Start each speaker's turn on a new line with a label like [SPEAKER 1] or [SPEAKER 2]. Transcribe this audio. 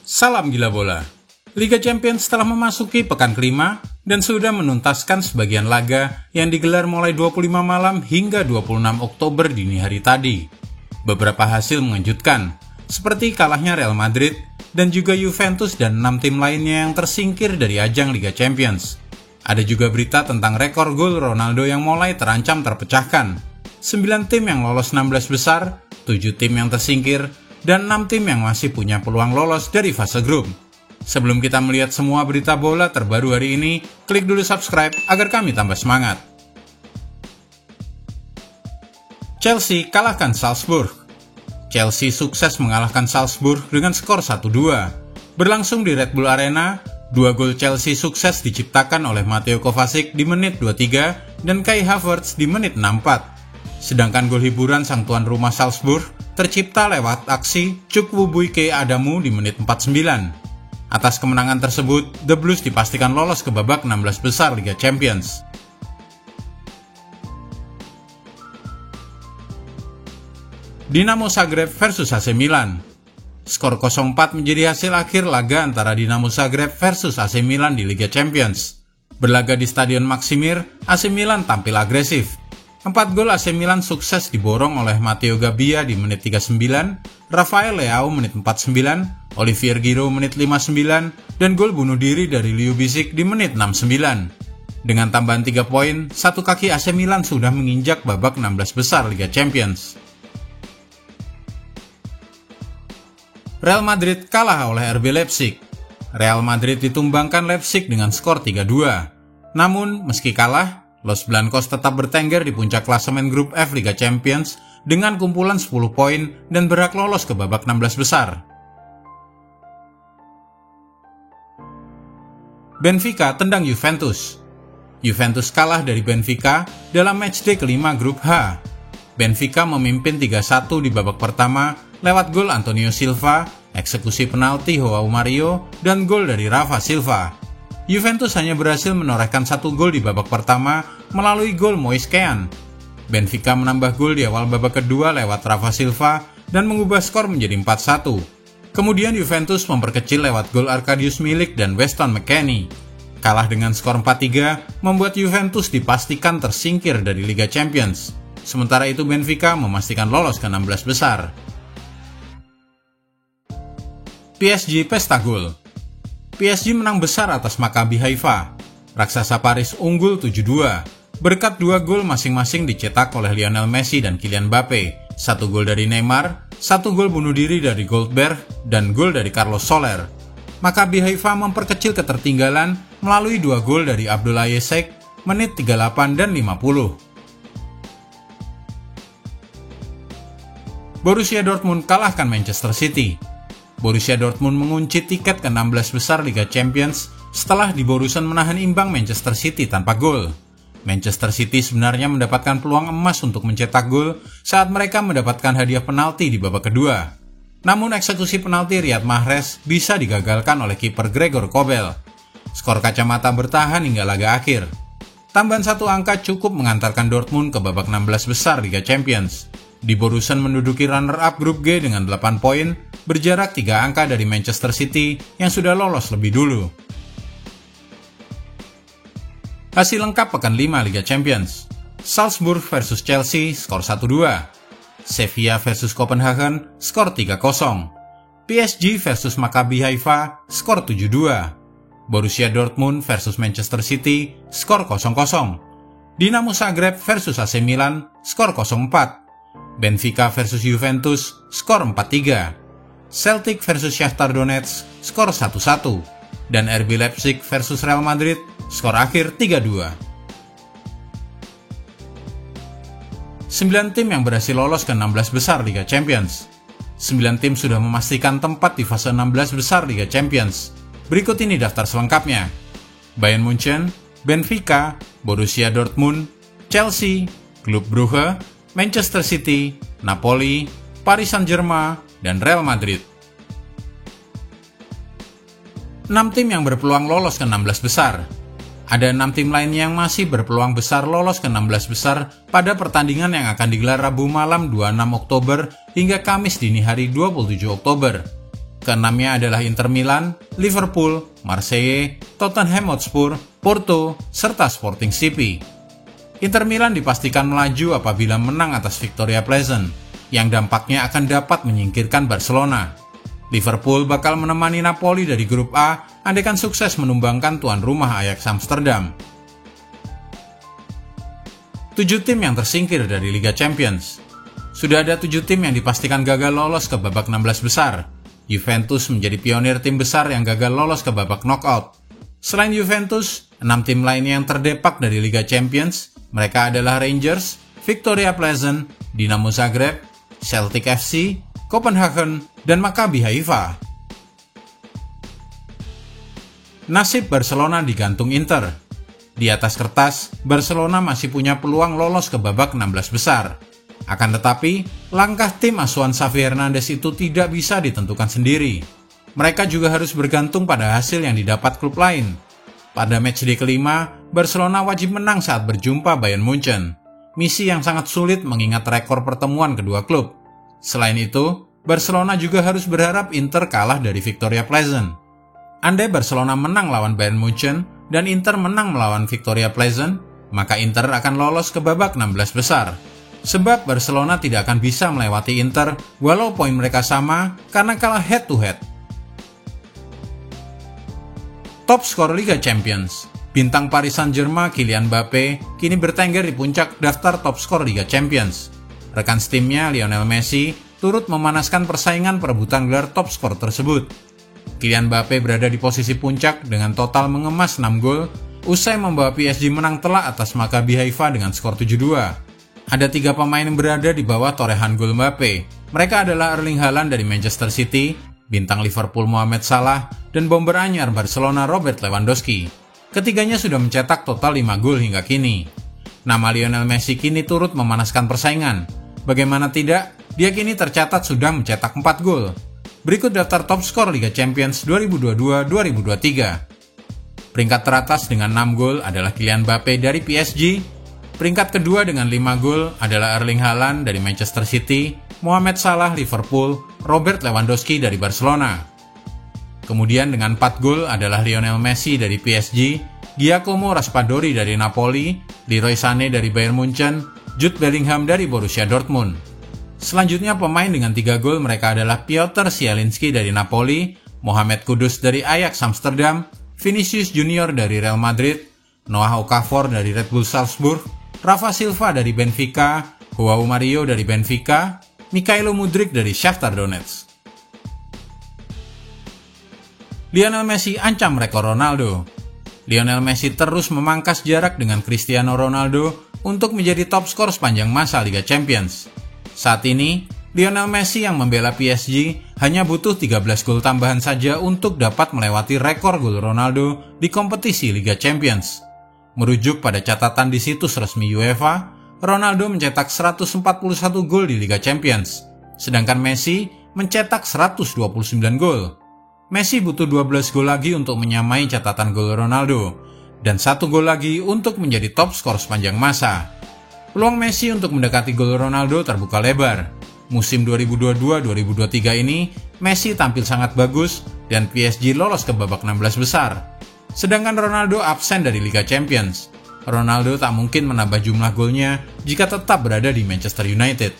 [SPEAKER 1] Salam gila bola. Liga Champions telah memasuki pekan kelima dan sudah menuntaskan sebagian laga yang digelar mulai 25 malam hingga 26 Oktober dini hari tadi. Beberapa hasil mengejutkan, seperti kalahnya Real Madrid dan juga Juventus dan 6 tim lainnya yang tersingkir dari ajang Liga Champions. Ada juga berita tentang rekor gol Ronaldo yang mulai terancam terpecahkan. 9 tim yang lolos 16 besar, 7 tim yang tersingkir, dan 6 tim yang masih punya peluang lolos dari fase grup. Sebelum kita melihat semua berita bola terbaru hari ini, klik dulu subscribe agar kami tambah semangat. Chelsea kalahkan Salzburg. Chelsea sukses mengalahkan Salzburg dengan skor 1-2. Berlangsung di Red Bull Arena, 2 gol Chelsea sukses diciptakan oleh Mateo Kovacic di menit 23 dan Kai Havertz di menit 64. Sedangkan gol hiburan sang tuan rumah Salzburg tercipta lewat aksi Chukwubuike Adamu di menit 49. Atas kemenangan tersebut, The Blues dipastikan lolos ke babak 16 besar Liga Champions. Dinamo Zagreb versus AC Milan. Skor 0-4 menjadi hasil akhir laga antara Dinamo Zagreb versus AC Milan di Liga Champions. Berlaga di Stadion Maksimir, AC Milan tampil agresif. 4 gol AC Milan sukses diborong oleh Matteo Gabbia di menit 39, Rafael Leao menit 49, Olivier Giroud menit 59, dan gol bunuh diri dari Liu Bišić di menit 69. Dengan tambahan 3 poin, satu kaki AC Milan sudah menginjak babak 16 besar Liga Champions. Real Madrid kalah oleh RB Leipzig. Real Madrid ditumbangkan Leipzig dengan skor 3-2. Namun, meski kalah, Los Blancos tetap bertengger di puncak klasemen grup F Liga Champions dengan kumpulan 10 poin dan berhak lolos ke babak 16 besar. Benfica tendang Juventus. Juventus kalah dari Benfica dalam matchday kelima grup H. Benfica memimpin 3-1 di babak pertama lewat gol Antonio Silva, eksekusi penalti Joao Mario, dan gol dari Rafa Silva. Juventus hanya berhasil menorehkan 1 gol di babak pertama melalui gol Moise Kean. Benfica menambah gol di awal babak kedua lewat Rafa Silva dan mengubah skor menjadi 4-1. Kemudian Juventus memperkecil lewat gol Arkadiusz Milik dan Weston McKennie. Kalah dengan skor 4-3 membuat Juventus dipastikan tersingkir dari Liga Champions. Sementara itu Benfica memastikan lolos ke 16 besar. PSG pesta gol. PSG menang besar atas Maccabi Haifa. Raksasa Paris unggul 7-2. Berkat 2 gol masing-masing dicetak oleh Lionel Messi dan Kylian Mbappe, 1 gol dari Neymar, 1 gol bunuh diri dari Goldberg, dan gol dari Carlos Soler. Maccabi Haifa memperkecil ketertinggalan melalui 2 gol dari Abdullah Yesek, menit 38 dan 50. Borussia Dortmund kalahkan Manchester City. Borussia Dortmund mengunci tiket ke-16 besar Liga Champions setelah di Borussen menahan imbang Manchester City tanpa gol. Manchester City sebenarnya mendapatkan peluang emas untuk mencetak gol saat mereka mendapatkan hadiah penalti di babak kedua. Namun eksekusi penalti Riyad Mahrez bisa digagalkan oleh kiper Gregor Kobel. Skor kacamata bertahan hingga laga akhir. Tambahan 1 angka cukup mengantarkan Dortmund ke babak 16 besar Liga Champions. Di Borussen menduduki runner-up grup G dengan 8 poin, berjarak 3 angka dari Manchester City yang sudah lolos lebih dulu. Hasil lengkap pekan 5 Liga Champions. Salzburg versus Chelsea, skor 1-2. Sevilla versus Copenhagen, skor 3-0. PSG versus Maccabi Haifa, skor 7-2. Borussia Dortmund versus Manchester City, skor 0-0. Dinamo Zagreb versus AC Milan, skor 0-4. Benfica versus Juventus, skor 4-3. Celtic versus Shakhtar Donetsk, skor 1-1. Dan RB Leipzig versus Real Madrid, skor akhir 3-2. 9 tim yang berhasil lolos ke 16 besar Liga Champions. 9 tim sudah memastikan tempat di fase 16 besar Liga Champions. Berikut ini daftar selengkapnya. Bayern Munchen, Benfica, Borussia Dortmund, Chelsea, Klub Brugge, Manchester City, Napoli, Paris Saint-Germain, dan Real Madrid. 6 tim yang berpeluang lolos ke 16 besar. Ada 6 tim lain yang masih berpeluang besar lolos ke 16 besar pada pertandingan yang akan digelar Rabu malam 26 Oktober hingga Kamis dini hari 27 Oktober. Keenamnya adalah Inter Milan, Liverpool, Marseille, Tottenham Hotspur, Porto, serta Sporting CP. Inter Milan dipastikan melaju apabila menang atas Victoria Pleasant, yang dampaknya akan dapat menyingkirkan Barcelona. Liverpool bakal menemani Napoli dari grup A andaikan sukses menumbangkan tuan rumah Ajax Amsterdam. 7 tim yang tersingkir dari Liga Champions. Sudah ada 7 tim yang dipastikan gagal lolos ke babak 16 besar. Juventus menjadi pionir tim besar yang gagal lolos ke babak knockout. Selain Juventus, 6 tim lainnya yang terdepak dari Liga Champions, mereka adalah Rangers, Victoria Pleasant, Dinamo Zagreb, Celtic FC, Copenhagen, dan Maccabi Haifa. Nasib Barcelona digantung Inter. Di atas kertas, Barcelona masih punya peluang lolos ke babak 16 besar. Akan tetapi, langkah tim asuhan Xavi Hernandez itu tidak bisa ditentukan sendiri. Mereka juga harus bergantung pada hasil yang didapat klub lain. Pada matchday kelima, Barcelona wajib menang saat berjumpa Bayern Munchen. Misi yang sangat sulit mengingat rekor pertemuan kedua klub. Selain itu, Barcelona juga harus berharap Inter kalah dari Victoria Pleasant. Andai Barcelona menang lawan Bayern Munchen dan Inter menang melawan Victoria Pleasant, maka Inter akan lolos ke babak 16 besar. Sebab Barcelona tidak akan bisa melewati Inter walau poin mereka sama karena kalah head to head. Top skor Liga Champions. Bintang Paris Saint-Germain Kylian Mbappe kini bertengger di puncak daftar top skor Liga Champions. Rekan setimnya Lionel Messi turut memanaskan persaingan perebutan gelar top skor tersebut. Kylian Mbappe berada di posisi puncak dengan total mengemas 6 gol usai membawa PSG menang telak atas Maccabi Haifa dengan skor 7-2. Ada 3 pemain yang berada di bawah torehan gol Mbappe. Mereka adalah Erling Haaland dari Manchester City, bintang Liverpool Mohamed Salah, dan bomber anyar Barcelona Robert Lewandowski. Ketiganya sudah mencetak total 5 gol hingga kini. Nama Lionel Messi kini turut memanaskan persaingan. Bagaimana tidak, dia kini tercatat sudah mencetak 4 gol. Berikut daftar top skor Liga Champions 2022-2023. Peringkat teratas dengan 6 gol adalah Kylian Mbappe dari PSG. Peringkat kedua dengan 5 gol adalah Erling Haaland dari Manchester City, Mohamed Salah Liverpool, Robert Lewandowski dari Barcelona. Kemudian dengan 4 gol adalah Lionel Messi dari PSG, Giacomo Raspadori dari Napoli, Leroy Sané dari Bayern Munchen, Jude Bellingham dari Borussia Dortmund. Selanjutnya pemain dengan 3 gol mereka adalah Piotr Zielinski dari Napoli, Mohamed Kudus dari Ajax Amsterdam, Vinicius Junior dari Real Madrid, Noah Okafor dari Red Bull Salzburg, Rafa Silva dari Benfica, Joao Mario dari Benfica, Mikhailo Mudryk dari Shakhtar Donetsk. Lionel Messi ancam rekor Ronaldo. Lionel Messi terus memangkas jarak dengan Cristiano Ronaldo untuk menjadi top skor sepanjang masa Liga Champions. Saat ini, Lionel Messi yang membela PSG hanya butuh 13 gol tambahan saja untuk dapat melewati rekor gol Ronaldo di kompetisi Liga Champions. Merujuk pada catatan di situs resmi UEFA, Ronaldo mencetak 141 gol di Liga Champions, sedangkan Messi mencetak 129 gol. Messi butuh 12 gol lagi untuk menyamai catatan gol Ronaldo, dan 1 gol lagi untuk menjadi top skor sepanjang masa. Peluang Messi untuk mendekati gol Ronaldo terbuka lebar. Musim 2022-2023 ini, Messi tampil sangat bagus dan PSG lolos ke babak 16 besar. Sedangkan Ronaldo absen dari Liga Champions. Ronaldo tak mungkin menambah jumlah golnya jika tetap berada di Manchester United.